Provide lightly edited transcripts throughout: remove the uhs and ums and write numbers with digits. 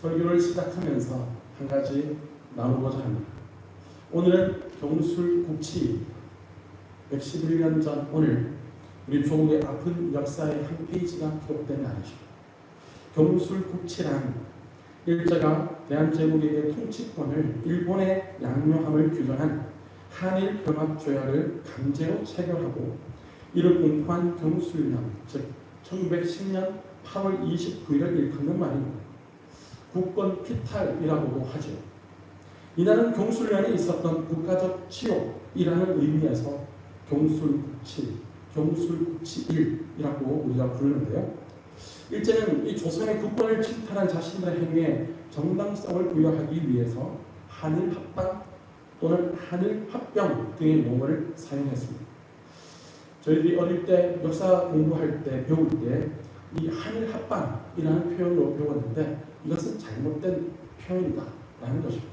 설교를 시작하면서 한 가지 나누고자 합니다. 오늘은 경술국치 111년 전 오늘 우리 조국의 아픈 역사의 한 페이지가 기록된 날이죠. 경술국치란 일제가 대한제국에게 통치권을 일본의 양요함을 규정한 한일병합조약을 강제로 체결하고 이를 공포한 경술령, 즉 1910년 8월 29일을 일컫는 말입니다. 국권 피탈이라고도 하죠. 이날은 경술련에 있었던 국가적 치욕이라는 의미에서 경술국치, 경술국치1이라고 우리가 부르는데요. 일제는 이 조선의 국권을 침탈한 자신들의 행위에 정당성을 부여하기 위해서 한일합방 또는 한일합병 등의 용어를 사용했습니다. 저희들이 어릴 때 역사 공부할 때 배울 때 이 한일합방이라는 표현으로 배웠는데 이것은 잘못된 표현이다라는 것입니다.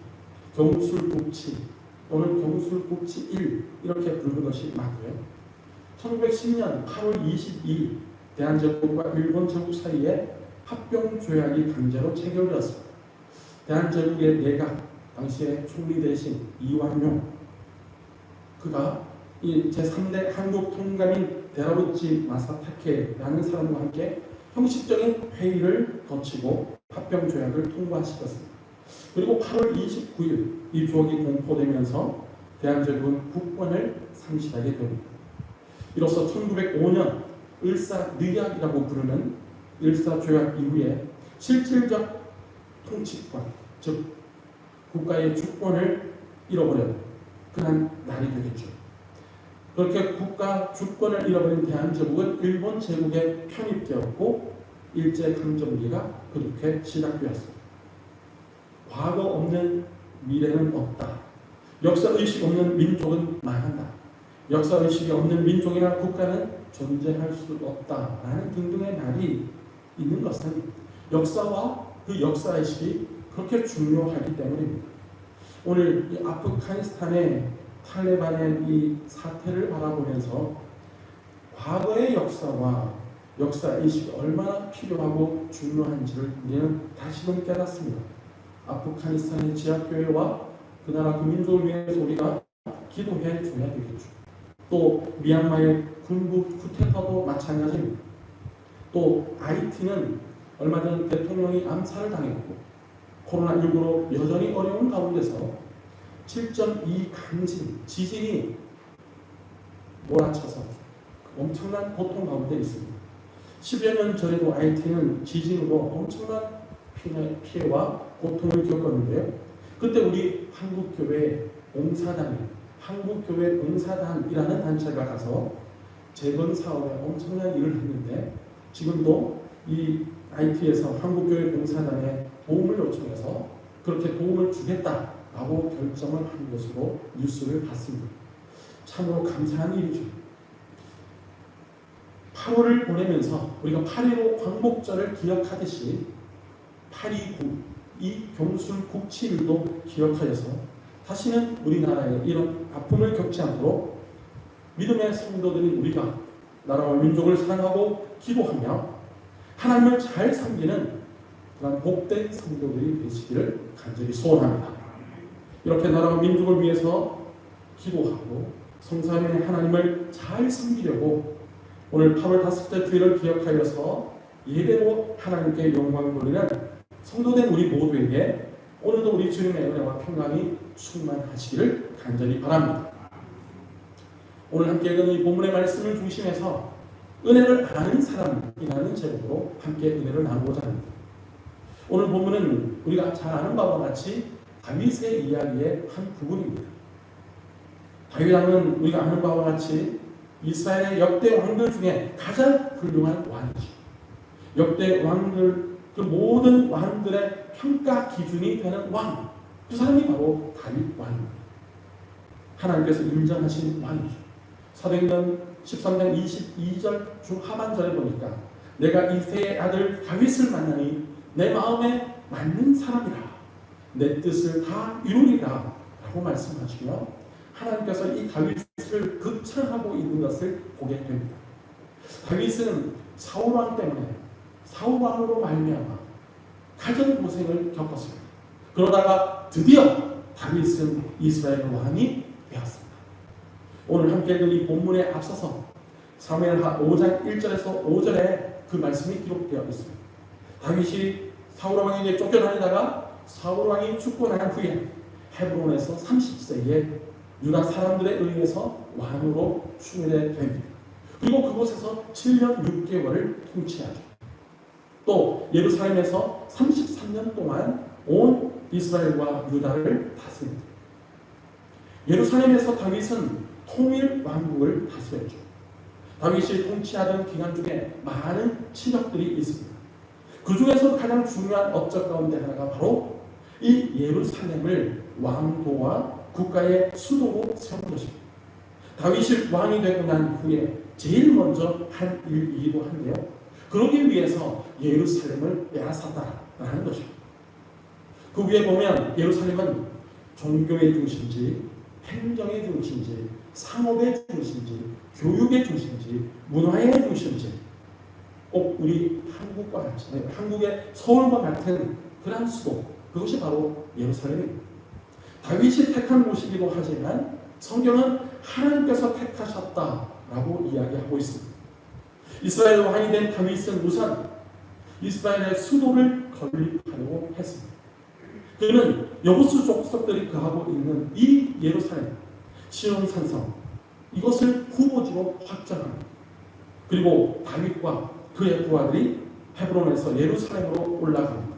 경술국치 또는 경술국치1 이렇게 부르는 것이 맞고요. 1910년 8월 22일 대한제국과 일본 제국 사이에 합병조약이 강제로 체결되었습니다. 대한제국의 내각 당시의 총리 대신 이완용 그가 이 제3대 한국 통감인 데라부치 마사타케라는 사람과 함께 형식적인 회의를 거치고 합병조약을 통과시켰습니다. 그리고 8월 29일 이 조약이 공포되면서 대한제국은 국권을 상실하게 됩니다. 이로써 1905년 을사늑약이라고 부르는 을사조약 이후에 실질적 통치권, 즉 국가의 주권을 잃어버린 그런 날이 되겠죠. 그렇게 국가 주권을 잃어버린 대한제국은 일본 제국에 편입되었고 일제강점기가 그렇게 시작되었습니다. 과거 없는 미래는 없다. 역사의식 없는 민족은 망한다. 역사의식이 없는 민족이나 국가는 존재할 수 없다라는 등등의 말이 있는 것은 역사와 그 역사의식이 그렇게 중요하기 때문입니다. 오늘 이 아프가니스탄의 탈레반의 이 사태를 바라보면서 과거의 역사와 역사의식이 얼마나 필요하고 중요한지를 우리는 다시금 깨닫습니다. 아프가니스탄의 지하교회와 그 나라 그 민족을 위해서 우리가 기도해 줘야 되겠죠. 또 미얀마의 군부 쿠데타도 마찬가지입니다. 또 하이티는 얼마 전 대통령이 암살을 당했고 코로나19로 여전히 어려운 가운데서 7.2 강진, 지진이 몰아쳐서 엄청난 고통 가운데 있습니다. 10여 년 전에도 하이티는 지진으로 엄청난 피해와 고통을 겪었는데요. 그때 우리 한국교회 봉사단이 한국교회 봉사단이라는 단체가 가서 재건 사업에 엄청난 일을 했는데 지금도 이 하이티에서 한국교회 봉사단에 도움을 요청해서 그렇게 도움을 주겠다라고 결정을 한 것으로 뉴스를 봤습니다. 참으로 감사한 일이죠. 8월을 보내면서 우리가 8.15 광복절을 기억하듯이 8.29 이 경술국치일도 기억하여서 다시는 우리나라에 이런 아픔을 겪지 않도록 믿음의 성도들인 우리가 나라와 민족을 사랑하고 기도하며 하나님을 잘 섬기는 그런 복된 성도들이 되시기를 간절히 소원합니다. 이렇게 나라와 민족을 위해서 기도하고 성삼의 하나님을 잘 섬기려고 오늘 8월 5째 주일을 기억하여서 예배로 하나님께 영광을 돌리는 성도된 우리 모두에게 오늘도 우리 주님의 은혜와 평강이 충만하시기를 간절히 바랍니다. 오늘 함께 읽은 이 본문의 말씀을 중심해서 은혜를 아는 사람이라는 제목으로 함께 은혜를 나누고자 합니다. 오늘 본문은 우리가 잘 아는 바와 같이 다윗의 이야기의 한 부분입니다. 다윗왕은 우리가 아는 바와 같이 이스라엘의 역대 왕들 중에 가장 훌륭한 왕이죠. 역대 왕들 그 모든 왕들의 평가 기준이 되는 왕, 그 사람이 바로 다윗 왕입니다. 하나님께서 인정하신 왕이죠. 사도행전 13장 22절 중하반절에 보니까 내가 이새의 아들 다윗을 만나니 내 마음에 맞는 사람이라 내 뜻을 다 이루리라 라고 말씀하시며 하나님께서 이 다윗을 극찬하고 있는 것을 보게 됩니다. 다윗은 사울왕 때문에 사울왕으로 말미암아 가정 고생을 겪었습니다. 그러다가 드디어 다윗은 이스라엘 왕이 되었습니다. 오늘 함께 읽은 이 본문에 앞서서 사무엘하 5장 1절에서 5절에 그 말씀이 기록되어 있습니다. 다윗이 사울 왕에게 쫓겨다니다가 사울 왕이 죽고 난 후에 헤브론에서 30세에 유다 사람들에 의해서 왕으로 추대됩니다. 그리고 그곳에서 7년 6개월을 통치하죠. 또 예루살렘에서 33년 동안 온 이스라엘과 유다를 다스립니다. 예루살렘에서 다윗은 통일 왕국을 다스렸죠. 다윗이 통치하던 기간 중에 많은 친척들이 있습니다. 그 중에서 가장 중요한 업적 가운데 하나가 바로 이 예루살렘을 왕도와 국가의 수도로 세운 것입니다. 다윗이 왕이 되고 난 후에 제일 먼저 한 일이기도 한데요. 그러기 위해서 예루살렘을 빼앗았다라는 것입니다. 그 위에 보면 예루살렘은 종교의 중심지, 행정의 중심지, 상업의 중심지, 교육의 중심지, 문화의 중심지, 꼭 우리 한국과 같이, 한국의 서울과 같은 그런 수도, 그것이 바로 예루살렘입니다. 다윗이 택한 곳이기도 하지만 성경은 하나님께서 택하셨다라고 이야기하고 있습니다. 이스라엘 왕이 된 다윗은 우선 이스라엘의 수도를 건립하려고 했습니다. 그는 여부수 족속들이 거하고 있는 이 예루살렘, 시온 산성, 이것을 후보지로 확정합니다. 그리고 다윗과 그의 부하들이 헤브론에서 예루살렘으로 올라갑니다.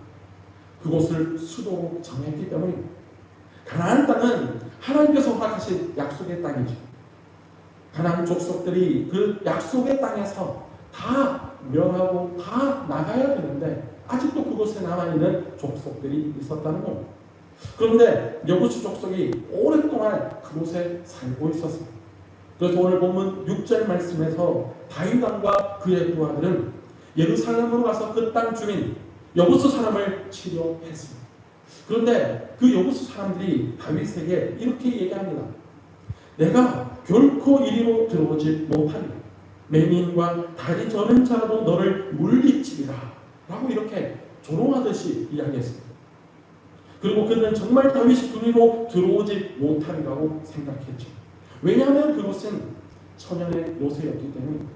그곳을 수도로 정했기 때문입니다. 가나안 땅은 하나님께서 허락하신 약속의 땅이죠. 가나안 족속들이 그 약속의 땅에서 다 멸하고 다 나가야 되는데 아직도 그곳에 남아있는 족속들이 있었다는 겁니다. 그런데 여부수 족속이 오랫동안 그곳에 살고 있었습니다. 그래서 오늘 본문 6절 말씀에서 다윗 왕과 그의 부하들은 예루살렘으로 가서 그 땅 주민 여부수 사람을 치료했습니다. 그런데 그 여부수 사람들이 다윗에게 이렇게 얘기합니다. 내가 결코 이리로 들어오지 못하리라. 맹인과 다리 저는 자라도 너를 물리치리라 라고 이렇게 조롱하듯이 이야기했습니다. 그리고 그들은 정말 다윗이 그리로 들어오지 못하리라고 생각했죠. 왜냐하면 그곳은 천연의 요새였기 때문입니다.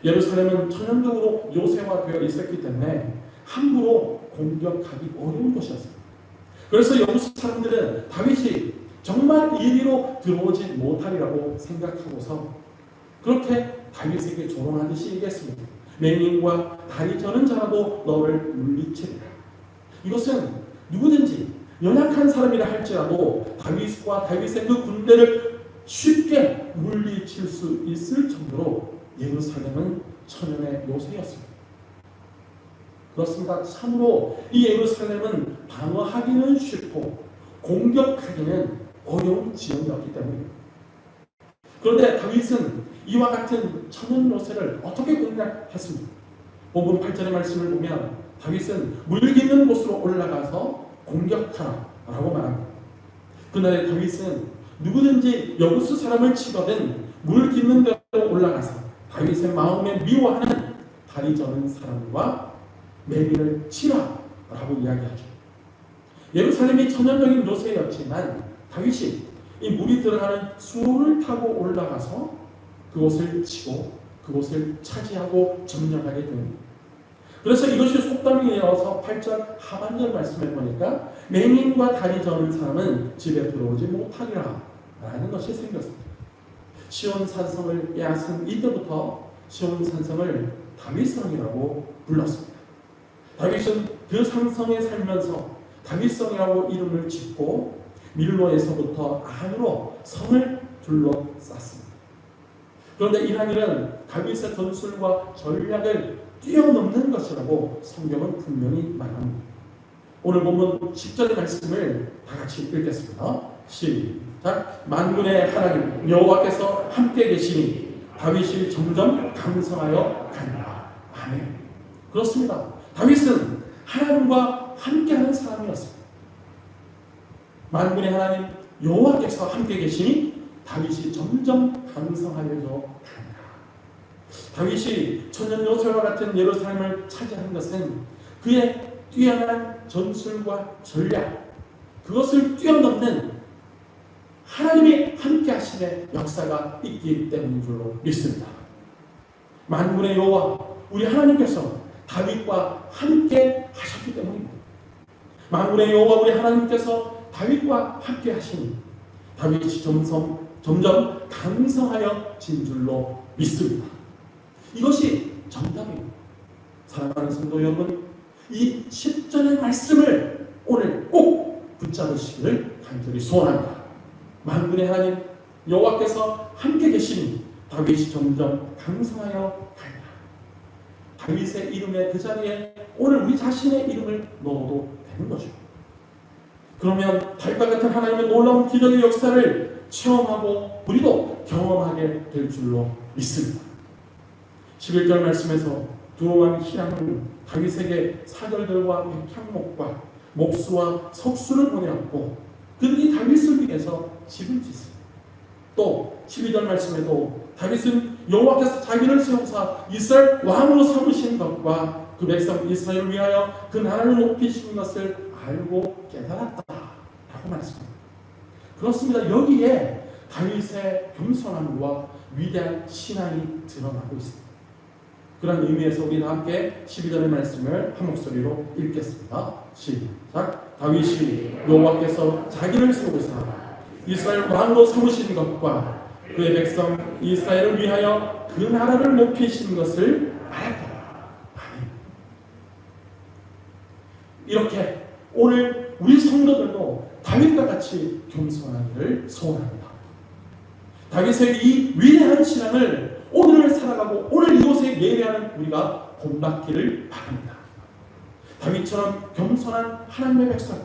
예루살렘은 천연적으로 요새화되어 있었기 때문에 함부로 공격하기 어려운 곳이었습니다. 그래서 여부수 사람들은 다윗이 정말 이리로 들어오지 못하리라고 생각하고서 그렇게 다윗에게 조롱하듯이 얘기했습니다. 맹인과 다리 저는 자라도 너를 물리치리라. 이것은 누구든지 연약한 사람이라 할지라도 다윗과 다윗의 그 군대를 쉽게 물리칠 수 있을 정도로 예루살렘은 천연의 요새였습니다. 그렇습니다. 참으로 이 예루살렘은 방어하기는 쉽고 공격하기는 어려운 지역이었기 때문입니다. 그런데 다윗은 이와 같은 천연 요새를 어떻게 공략했습니까? 본문 8절의 말씀을 보면 다윗은 물 깊는 곳으로 올라가서 공격하라 라고 말합니다. 그날의 다윗은 누구든지 여부수 사람을 치거든 물 깊는 데로 올라가서 다윗의 마음에 미워하는 다리 저는 사람과 매비를 치라 라고 이야기하죠. 예루살렘이 천연적인 요새였지만 다윗이 이 물이 들어가는 수로를 타고 올라가서 그곳을 치고 그곳을 차지하고 점령하게 됩니다. 그래서 이것이 속담이 이어서 8절 하반절 말씀을 보니까 맹인과 다리 저는 사람은 집에 들어오지 못하리라 라는 것이 생겼습니다. 시온 산성을 빼앗은 이때부터 시온 산성을 다윗성이라고 불렀습니다. 다윗은 그 산성에 살면서 다윗성이라고 이름을 짓고 밀로에서부터 안으로 성을 둘러쌌습니다. 그런데 이러한 일은 다윗의 전술과 전략을 뛰어넘는 것이라고 성경은 분명히 말합니다. 오늘 본문 10절의 말씀을 다 같이 읽겠습니다. 시작. 만군의 하나님 여호와께서 함께 계시니 다윗이 점점 강성하여 간다. 아멘. 그렇습니다. 다윗은 하나님과 함께하는 사람이었습니다. 만군의 하나님 여호와께서 함께 계시니 다윗이 점점 강성하여져 간다. 다윗이 천연 요새와 같은 예루살렘을 차지한 것은 그의 뛰어난 전술과 전략, 그것을 뛰어넘는 하나님이 함께 하심의 역사가 있기 때문인 줄로 믿습니다. 만군의 여호와 우리 하나님께서 다윗과 함께 하셨기 때문입니다. 만군의 여호와 우리 하나님께서 다윗과 함께 하시니 다윗이 점점 강성하여진 줄로 믿습니다. 이것이 정답입니다. 사랑하는 성도 여러분, 이 10절의 말씀을 오늘 꼭 붙잡으시기를 간절히 소원합니다. 만군의 하나님 여호와께서 함께 계시니 다윗이 점점 강성하여 가리라. 다윗의 이름의 그 자리에 오늘 우리 자신의 이름을 넣어도 되는 거죠. 그러면 다윗과 같은 하나님의 놀라운 기적의 역사를 체험하고 우리도 경험하게 될 줄로 믿습니다. 11절 말씀에서 두루한 희랑은 다윗에게 사절들과 백향목과 목수와 석수를 보내었고 그들이 다윗을 위해서 집을 짓습니다. 또 12절 말씀에도 다윗은 여호와께서 자기를 세우사 이스라엘 왕으로 삼으신 것과 그 백성 이스라엘을 위하여 그 나라를 높이신 것을 알고 깨달았다 라고 말씀합니다. 그렇습니다. 여기에 다윗의 겸손함과 위대한 신앙이 드러나고 있습니다. 그런 의미에서 우리 함께 12절의 말씀을 한 목소리로 읽겠습니다. 시작. 다윗이 여호와께서 자기를 세우사 이스라엘 왕으로 삼으신 것과 그의 백성 이스라엘을 위하여 그 나라를 높이신 것을 알았다. 이렇게 오늘 우리 성도들도 다윗과 같이 겸손하기를 소원합니다. 다윗의 이 위대한 신앙을 오늘을 살아가고 오늘 이곳에 예배하는 우리가 본받기를 바랍니다. 다윗처럼 겸손한 하나님의 백성,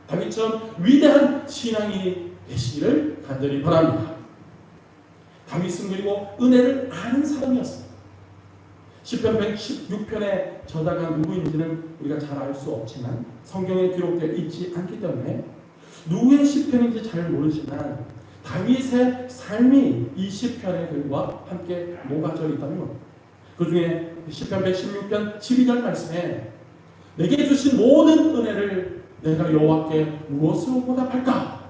다윗처럼 위대한 신앙이 되시기를 간절히 바랍니다. 다윗은 그리고 은혜를 아는 사람이었습니다. 시편 116편의 저자가 누구인지는 우리가 잘 알 수 없지만 성경에 기록되어 있지 않기 때문에 누구의 시편인지 잘 모르지만 다윗의 삶이 이 시편의 글과 함께 녹아져 있다는 겁니다. 그 중에 시편 116편 12절 말씀에 내게 주신 모든 은혜를 내가 여호와께 무엇으로 보답할까?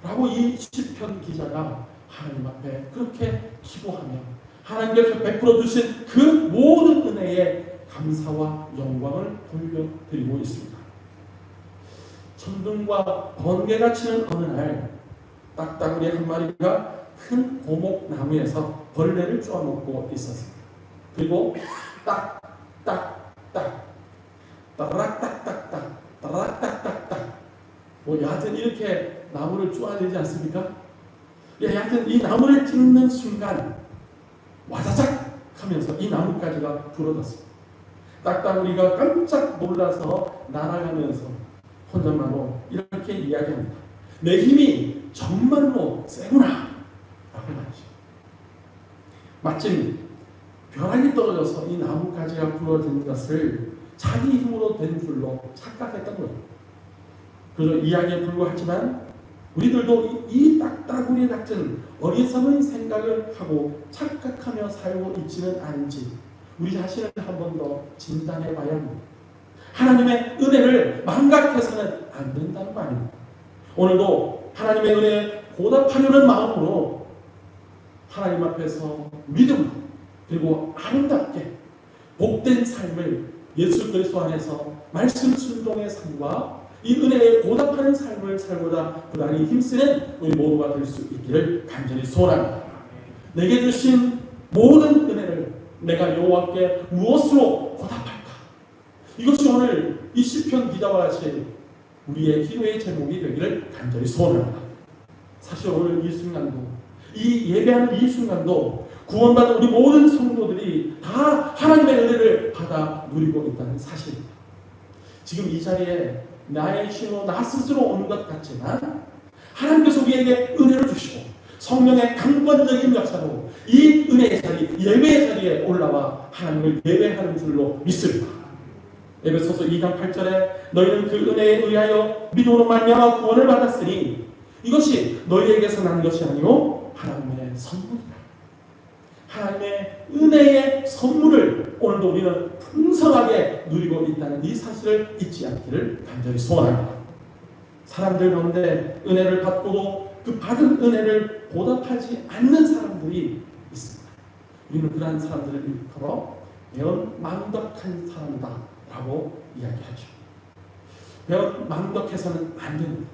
라고 이 시편 기자가 하나님 앞에 그렇게 기도하며 하나님께서 베풀어 주신 그 모든 은혜에 감사와 영광을 돌려드리고 있습니다. 천둥과 번개가 치는 어느 날 딱따구리 한 마리가 큰 고목나무에서 벌레를 쪼아먹고 있었습니다. 그리고 딱딱딱 따락딱딱딱 따락딱딱딱 여하튼 이렇게 나무를 쪼아내지 않습니까? 여하튼 이 나무를 찍는 순간 와자작 하면서 이 나뭇가지가 부러졌습니다. 딱따구리가 깜짝 놀라서 날아가면서 혼잣말로 이렇게 이야기합니다. 내 힘이 정말로 세구나 라고 말이죠. 마침 벼락이 떨어져서 이 나뭇가지가 부러진 것을 자기 힘으로 된 줄로 착각했던 거예요. 그래서 이야기에 불과하지만 우리들도 이 딱따구리 같은 어리석은 생각을 하고 착각하며 살고 있지는 않은지 우리 자신을 한 번 더 진단해 봐야 합니다. 하나님의 은혜를 망각해서는 안 된다는 거 아닙니다. 오늘도 하나님의 은혜에 보답하려는 마음으로 하나님 앞에서 믿음으로 그리고 아름답게 복된 삶을 예수 그리스도 안에서 말씀 순종의 삶과 이 은혜에 보답하는 삶을 살고자 부단히 힘쓰는 우리 모두가 될 수 있기를 간절히 소원합니다. 내게 주신 모든 은혜를 내가 여호와께 무엇으로 보답할까? 이것이 오늘 이 시편 기자와 같이 우리의 기도의 제목이 되기를 간절히 소원합니다. 사실 오늘 이 순간도 이 예배하는 이 순간도 구원받은 우리 모든 성도들이 다 하나님의 은혜를 받아 누리고 있다는 사실입니다. 지금 이 자리에 나의 힘으로 나 스스로 오는 것 같지만 하나님께서 우리에게 은혜를 주시고 성령의 강권적인 역사로 이 은혜의 자리, 예배의 자리에 올라와 하나님을 예배하는 줄로 믿습니다. 에베소서 2장 8절에 너희는 그 은혜에 의하여 믿음으로 말미암아 구원을 받았으니 이것이 너희에게서 난 것이 아니요 하나님의 선물이다. 하나님의 은혜의 선물을 오늘도 우리는 풍성하게 누리고 있다는 이 사실을 잊지 않기를 간절히 소원합니다. 사람들 가운데 은혜를 받고도 그 받은 은혜를 보답하지 않는 사람들이 있습니다. 우리는 그러한 사람들을 일컬어 배은망덕한 사람이다 라고 이야기하죠. 배은망덕해서는 안 됩니다.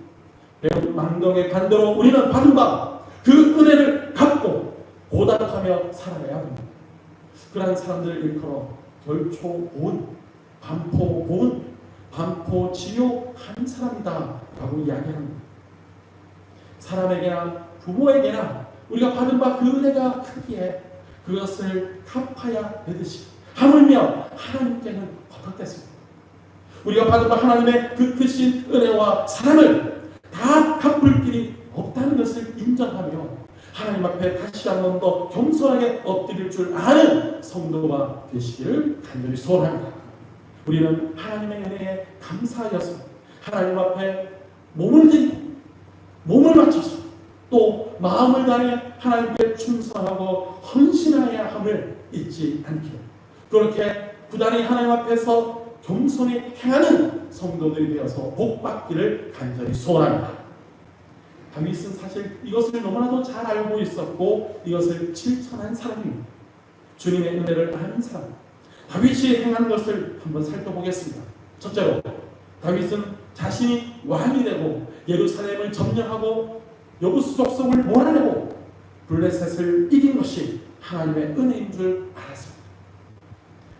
배은망덕의 반대로 우리는 받은 바 그 은혜를 갚고 보답하며 살아야 합니다. 그러한 사람들을 일컬어 결초고운, 반포고운, 반포지효한 사람이다 라고 이야기합니다. 사람에게나 부모에게나 우리가 받은 바 그 은혜가 크기에 그것을 갚아야 되듯이 하물며 하나님께는 어떻겠습니까? 우리가 받은 바 하나님의 그 크신 은혜와 사랑을 다 갚을 길이 없다는 것을 인정하며 하나님 앞에 다시 한 번 더 겸손하게 엎드릴 줄 아는 성도가 되시기를 간절히 소원합니다. 우리는 하나님의 은혜에 감사하여서 하나님 앞에 몸을 들이고 몸을 바쳐서 또 마음을 다해 하나님께 충성하고 헌신하여야 함을 잊지 않기로, 그렇게 부단히 하나님 앞에서 겸손히 행하는 성도들이 되어서 복받기를 간절히 소원합니다. 다윗은 사실 이것을 너무나도 잘 알고 있었고 이것을 실천한 사람입니다. 주님의 은혜를 아는 사람, 다윗이 행한 것을 한번 살펴보겠습니다. 첫째로 다윗은 자신이 왕이 되고 예루살렘을 점령하고 여부수 족속을 몰아내고 블레셋을 이긴 것이 하나님의 은혜인 줄 알았습니다.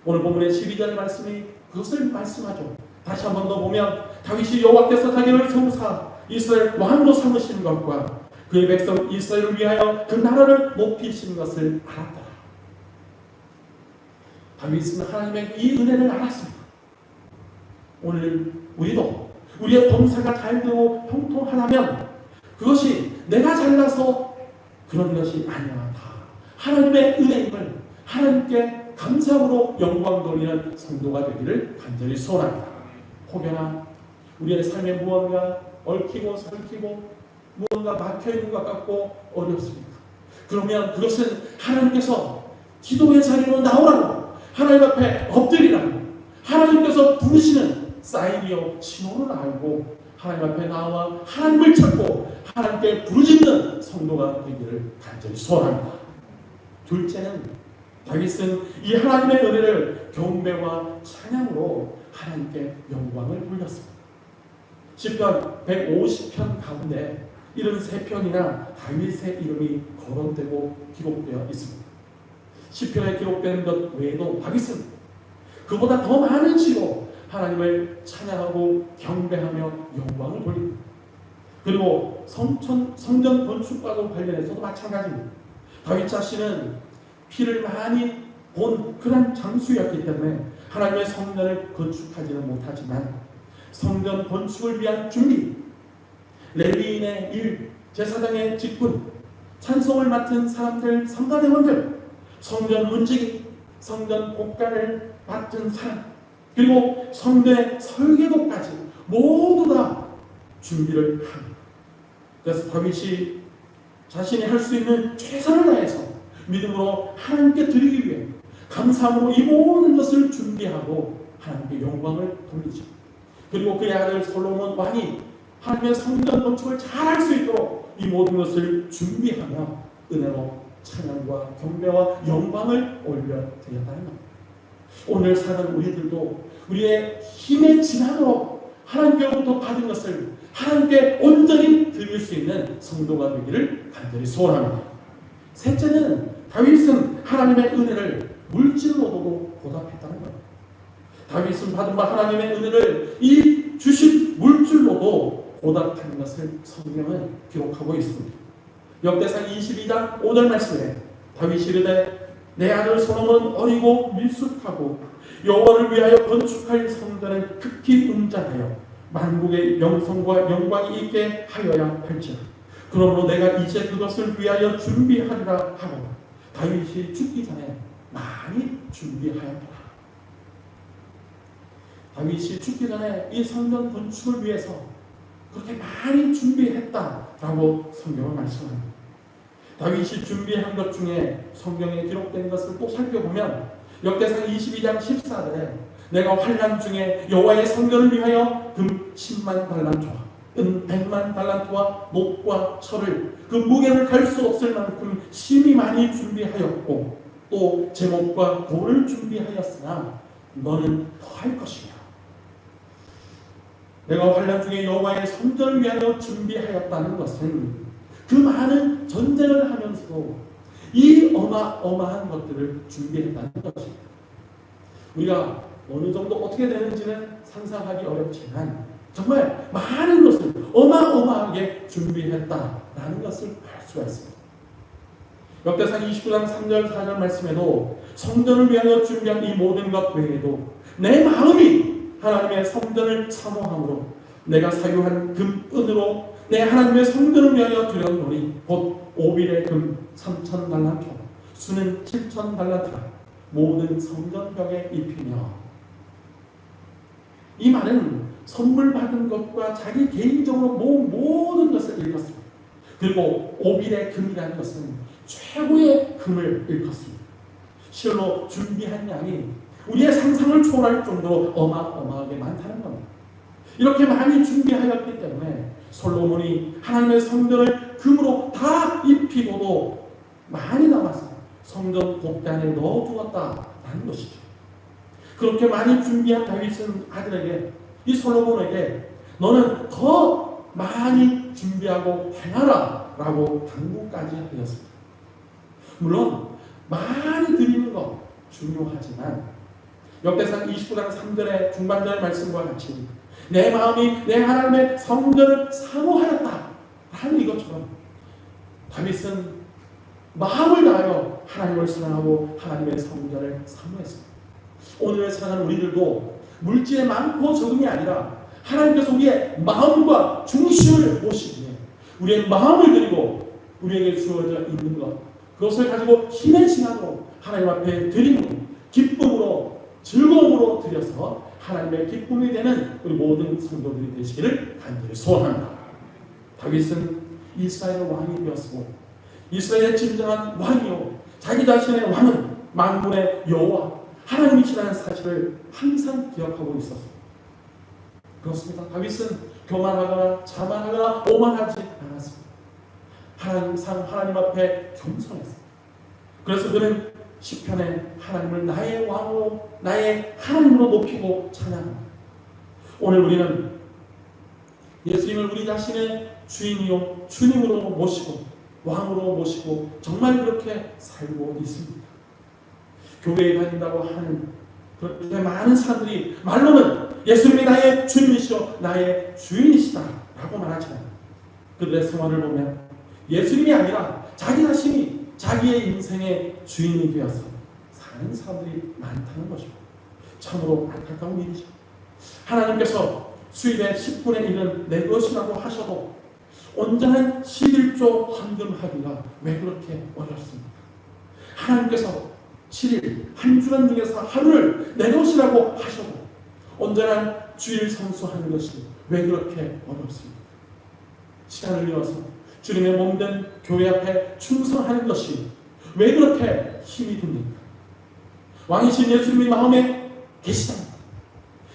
오늘 본문의 12절의 말씀이 그것을 말씀하죠. 다시 한 번 더 보면 다윗이 여호와께서 자기를 세우사 이스라엘 왕으로 삼으신 것과 그의 백성 이스라엘을 위하여 그 나라를 높이신 것을 알았더라. 다윗은 하나님의 이 은혜를 알았습니다. 오늘 우리도 우리의 범사가 잘 되고 형통하다면 그것이 내가 잘나서 그런 것이 아니야. 다 하나님의 은혜임을 하나님께 감사함으로 영광 돌리는 성도가 되기를 간절히 소원합니다. 혹여나 우리의 삶에 무언가 얽히고 설키고 무언가 막혀있는 것 같고 어렵습니까? 그러면 그것은 하나님께서 기도의 자리로 나오라고, 하나님 앞에 엎드리라고 하나님께서 부르시는 사인이요 신호를 알고 하나님 앞에 나와 하나님을 찾고 하나님께 부르짖는 성도가 되기를 간절히 소원합니다. 둘째는 다윗은 이 하나님의 은혜를 경배와 찬양으로 하나님께 영광을 돌렸습니다. 시편 150편 가운데 73편이나 다윗의 이름이 거론되고 기록되어 있습니다. 시편에 기록된 것 외에도 다윗은 그보다 더 많은 시로 하나님을 찬양하고 경배하며 영광을 돌립니다. 그리고 성전 건축과도 관련해서도 마찬가지입니다. 다윗 자신은 피를 많이 본 그런 장수였기 때문에 하나님의 성전을 건축하지는 못하지만 성전 건축을 위한 준비, 레위인의 일, 제사장의 직분, 찬송을 맡은 사람들, 성가대원들, 성전 문지기, 성전 곡간을 맡은 사람, 그리고 성전의 설계도까지 모두 다 준비를 합니다. 그래서 다윗이 자신이 할 수 있는 최선을 다해서 믿음으로 하나님께 드리기 위해 감사함으로 이 모든 것을 준비하고 하나님께 영광을 돌리죠. 그리고 그의 아들 솔로몬 왕이 하나님의 성전 건축을 잘 할 수 있도록 이 모든 것을 준비하며 은혜로 찬양과 경배와 영광을 올려드렸다는 겁니다. 오늘 사는 우리들도 우리의 힘에 지나도록 하나님께로부터 받은 것을 하나님께 온전히 드릴 수 있는 성도가 되기를 간절히 소원합니다. 셋째는 다윗은 하나님의 은혜를 물질로도 보답했다는 겁니다. 다윗은 받은 바 하나님의 은혜를 이 주신 물질로도 보답하는 것을 성경은 기록하고 있습니다. 역대상 22장 5절 말씀에 다윗이 이르되 내 아들 솔로몬은 어리고 미숙하고 여호와를 위하여 건축할 성전을 극히 웅장하여 만국의 명성과 영광이 있게 하여야 할지라. 그러므로 내가 이제 그것을 위하여 준비하리라 하고 다윗이 죽기 전에 많이 준비하였더라. 다윗이 죽기 전에 이 성전 건축을 위해서 그렇게 많이 준비했다라고 성경은 말씀합니다. 다윗이 준비한 것 중에 성경에 기록된 것을 또 살펴보면 역대상 22장 14절에 내가 환난 중에 여호와의 성전을 위하여 금 10만 달란트와 은 100만 달란트와 녹과 철을 그 무게를 갈 수 없을 만큼 심히 많이 준비하였고 또 제목과 돌을 준비하였으나 너는 더할 것이냐. 내가 환난 중에 여호와의 성전을 위하여 준비하였다는 것은 그 많은 전쟁을 하면서도 이 어마어마한 것들을 준비했다는 것입니다. 우리가 어느 정도 어떻게 되는지는 상상하기 어렵지만 정말 많은 것을 어마어마하게 준비했다라는 것을 알 수가 있습니다. 역대상 29장 3절 4절 말씀에도 성전을 위하여 준비한 이 모든 것 외에도 내 마음이 하나님의 성전을 사모함으로 내가 사유한 금, 은으로 내 하나님의 성전을 위하여 드렸노니 곧 오빌의 금 3천 달란트 수는 7천 달란트라 모든 성전벽에 입히며. 이 말은 선물 받은 것과 자기 개인적으로 모든 것을 일컫습니다. 그리고 오빌의 금이라는 것은 최고의 금을 일컫습니다. 실로 준비한 양이 우리의 상상을 초월할 정도로 어마어마하게 많다는 겁니다. 이렇게 많이 준비하였기 때문에 솔로몬이 하나님의 성전을 금으로 다 입히고도 많이 남아서 성전 곡단에 넣어두었다라는 것이죠. 그렇게 많이 준비한 다윗은 아들에게, 이 솔로몬에게 너는 더 많이 준비하고 행하라 라고 당부까지 하였습니다. 물론 많이 드리는 것 중요하지만 역대상 29장 3절의 중반절 말씀과 같이 내 마음이 내 하나님의 성전을 사모하였다 라는 이것처럼 다윗은 마음을 다하여 하나님을 사랑하고 하나님의 성전을 사모했습니다. 오늘의 살아가는 우리들도 물질의 많고 적음이 아니라 하나님께서 우리의 마음과 중심을 보시기에 우리의 마음을 드리고 우리에게 주어져 있는 것, 그것을 가지고 힘의 시간으로 하나님 앞에 드림으로 기쁨으로 즐거움으로 드려서 하나님의 기쁨이 되는 우리 모든 성도들이 되시기를 간절히 소원합니다. 다윗은 이스라엘의 왕이 되었고 이스라엘의 진정한 왕이요 자기 자신의 왕은 만군의 여호와 하나님이시라는 사실을 항상 기억하고 있었습니다. 그렇습니다. 다윗은 교만하거나 자만하거나 오만하지 않았습니다. 항상 하나님 앞에 겸손했습니다. 그래서 그는 시편에 하나님을 나의 왕으로 나의 하나님으로 높이고 찬양합니다. 오늘 우리는 예수님을 우리 자신의 주인이요 주님으로 모시고 왕으로 모시고 정말 그렇게 살고 있습니다. 교회에 다닌다고 하는 그렇게 많은 사람들이 말로는 예수님이 나의 주님이시오 나의 주인이시다 라고 말하지만 그들의 생활을 보면 예수님이 아니라 자기 자신이 자기의 인생의 주인이 되어서 사는 사람들이 많다는 것입니다. 참으로 안타까운 일이죠. 하나님께서 수입의 10분의 1은 내 것이라고 하셔도 온전한 11조 헌금하기가 왜 그렇게 어렵습니까? 하나님께서 7일 한 주간 중에서 하루를 내 것이라고 하셔도 온전한 주일 성수하는 것이 왜 그렇게 어렵습니까? 시간을 이어서 주님의 몸된 교회 앞에 충성하는 것이 왜 그렇게 힘이 듭니까? 왕이신 예수님이 마음에 계시답니다.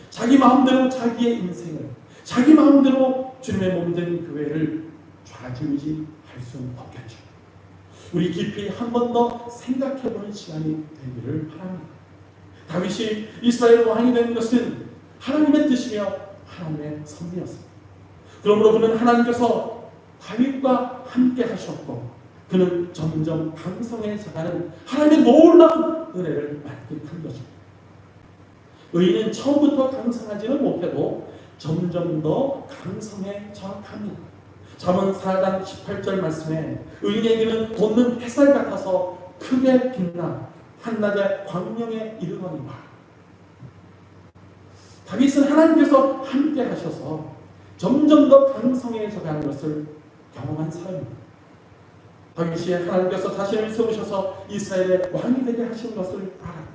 자기 마음대로 자기의 인생을 자기 마음대로 주님의 몸된 교회를 좌지우지할 수는 없겠죠. 우리 깊이 한 번 더 생각해보는 시간이 되기를 바랍니다. 다윗이 이스라엘 왕이 된 것은 하나님의 뜻이며 하나님의 섭리였습니다. 그러므로 그는 하나님께서 다윗과 함께 하셨고 그는 점점 강성해져가는 하나님의 놀라운 은혜를 만끽한 것입니다. 의인은 처음부터 강성하지는 못해도 점점 더 강성해져 갑니다. 잠언 4장 18절 말씀에 의인에게는 돋는 햇살 같아서 크게 빛나 한낮의 광명에 이르거니와. 다윗은 하나님께서 함께 하셔서 점점 더 강성해져 가는 것을 경험한 사람입니다. 다윗이 하나님께서 자신을 세우셔서 이스라엘의 왕이 되게 하신 것을 알았다.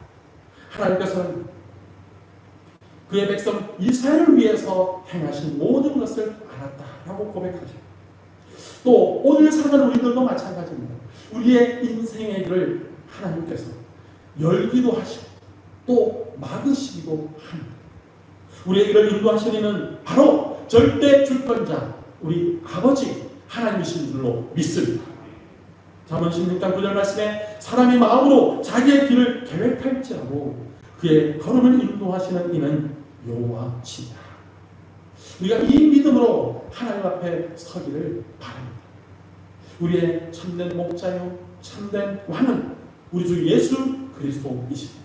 하나님께서는 그의 백성 이스라엘을 위해서 행하신 모든 것을 알았다라고 고백하죠. 또 오늘 살아가는 우리들도 마찬가지입니다. 우리의 인생의 길을 하나님께서 열기도 하시고 또 막으시기도 합니다. 우리의 길을 인도하시는 이는 바로 절대 주권자 우리 아버지 하나님이신 줄로 믿습니다. 잠언 16장 9절 말씀에 사람이 마음으로 자기의 길을 계획할지라도 그의 걸음을 인도하시는 이는 여호와시니라. 우리가 이 믿음으로 하나님 앞에 서기를 바랍니다. 우리의 참된 목자요 참된 왕은 우리 주 예수 그리스도이십니다.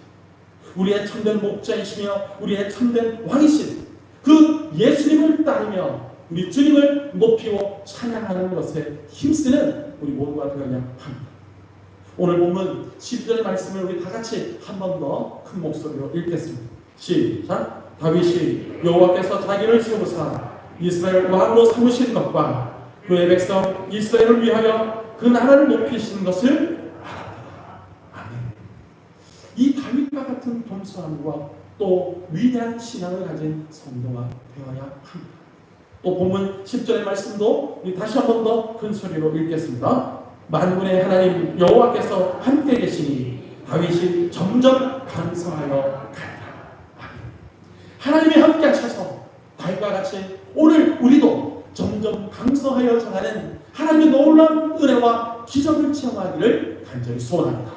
우리의 참된 목자이시며 우리의 참된 왕이신 그 예수님을 따르며 우리 주님을 높이고 찬양하는 것에 힘쓰는 우리 모두가 되어야 합니다. 오늘 본문 12절 말씀을 우리 다 같이 한 번 더 큰 목소리로 읽겠습니다. 시작. 다윗이 여호와께서 자기를 세우사 이스라엘 왕으로 삼으신 것과 그의 백성 이스라엘을 위하여 그 나라를 높이신 것을 알았다. 아멘. 이 다윗과 같은 겸손함과 또 위대한 신앙을 가진 성도가 되어야 합니다. 또 본문 10절의 말씀도 다시 한 번 더 큰 소리로 읽겠습니다. 만군의 하나님 여호와께서 함께 계시니 다윗이 점점 강성하여 가리라. 아멘. 하나님이 함께 하셔서 다윗과 같이 오늘 우리도 점점 강성하여 자라는 하나님의 놀라운 은혜와 기적을 체험하기를 간절히 소원합니다.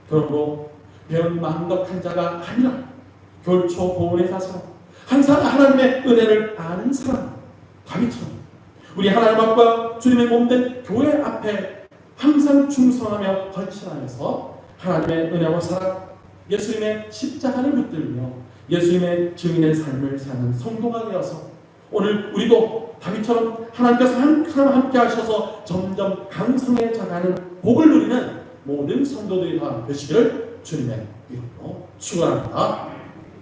그러므로 배은 망덕한 자가 아니라 결초 보온의 자세로 항상 하나님의 은혜를 아는 사람 다윗처럼 우리 하나님 앞과 주님의 몸된 교회 앞에 항상 충성하며 헌신하면서 하나님의 은혜와 사랑 예수님의 십자가를 붙들며 예수님의 증인의 삶을 사는 성도가 되어서 오늘 우리도 다윗처럼 하나님께서 항상 함께 하셔서 점점 강성해져가는 복을 누리는 모든 성도들이 다 되시기를 주님의 이름으로 축원합니다.